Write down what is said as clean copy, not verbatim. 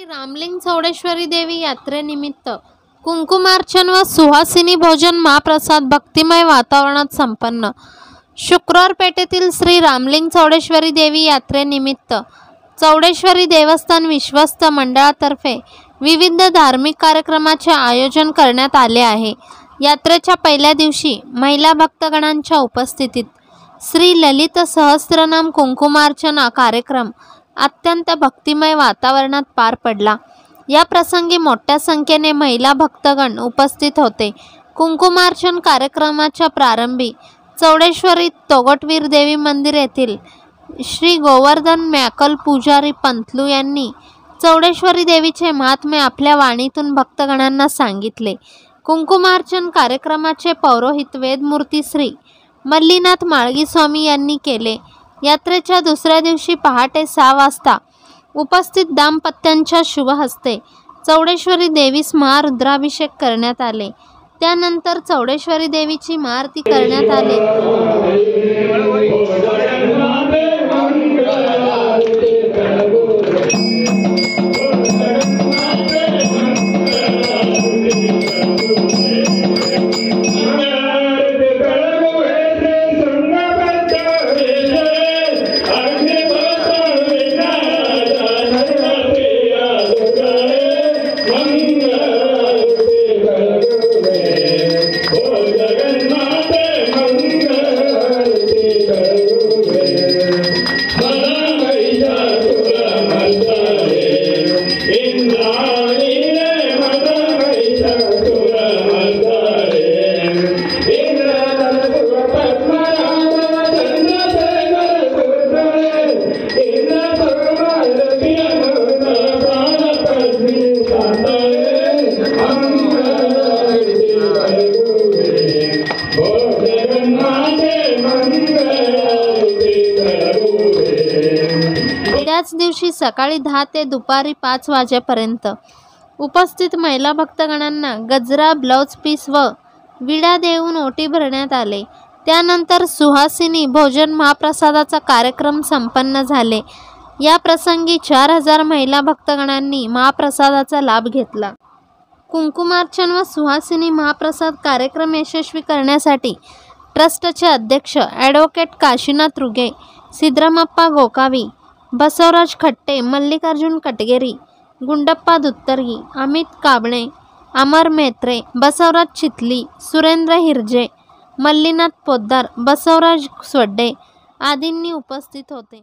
श्री रामलिंग चौडेश्वरी देवी यात्रेनिमित्त कुंकुमार्चन व सुहासिनी भोजन महाप्रसाद भक्तिमय वातावरणात संपन्न। शुक्रवार पेठेतील श्री रामलिंग चौडेश्वरी देवी यात्रेनिमित्त चौडेश्वरी देवस्थान विश्वस्त मंडळातर्फे विविध धार्मिक कार्यक्रमाचे आयोजन करण्यात आले आहे। यात्रेच्या पहिल्या दिवशी महिला भक्तगणांच्या उपस्थितीत श्री ललित सहस्त्रनाम कुंकुमार्चना कार्यक्रम अत्यंत भक्तिमय वातावरणात पार पडला। या प्रसंगी मोठ्या संख्येने महिला भक्तगण उपस्थित होते। कुंकुमार्चन कार्यक्रमाच्या प्रारंभी चौडेश्वरी तोगटवीर देवी मंदिर येथील श्री गोवर्धन मॅकल पुजारी पंतलू यांनी चौडेश्वरी देवीचे महात्म्य आपल्या वाणीतून भक्तगणांना सांगितले। कुंकुमार्चन कार्यक्रमाचे पौरोहित वेदमूर्ती श्री मल्लीनाथ माळगी स्वामी यांनी केले। यात्रेच्या दुसऱ्या दिवशी पहाटे 6 वाजता उपस्थित दाम्पत्यांच्या शुभ हस्ते चौडेश्वरी देवीस महारुद्राभिषेक करण्यात आले। त्यानंतर चौडेश्वरी देवीची महाआरती करण्यात आली। त्याच दिवशी सकाळी 10 ते दुपारी 5 वाजेपर्यंत उपस्थित महिला भक्तगणांना गजरा, ब्लाउज पीस व विडा देऊन ओटी भरण्यात आले। त्यानंतर सुहासिनी भोजन महाप्रसादाचा कार्यक्रम संपन्न झाले। या प्रसंगी 4000 महिला भक्तगणांनी महाप्रसादाचा लाभ घेतला। कुंकुमार्चन व सुहासिनी महाप्रसाद कार्यक्रम यशस्वी करण्यासाठी ट्रस्टचे अध्यक्ष ॲडव्होकेट काशीनाथ रुगे, सिद्धरामप्पा गोकावी, बसवराज खट्टे, मल्लिकार्जुन कटगेरी, गुंडप्पा दुत्तरगी, अमित काबणे, अमर मेत्रे, बसवराज चितली, सुरेंद्र हिरजे, मल्लीनाथ पोद्दार, बसवराज स्वड्डे आदींनी उपस्थित होते।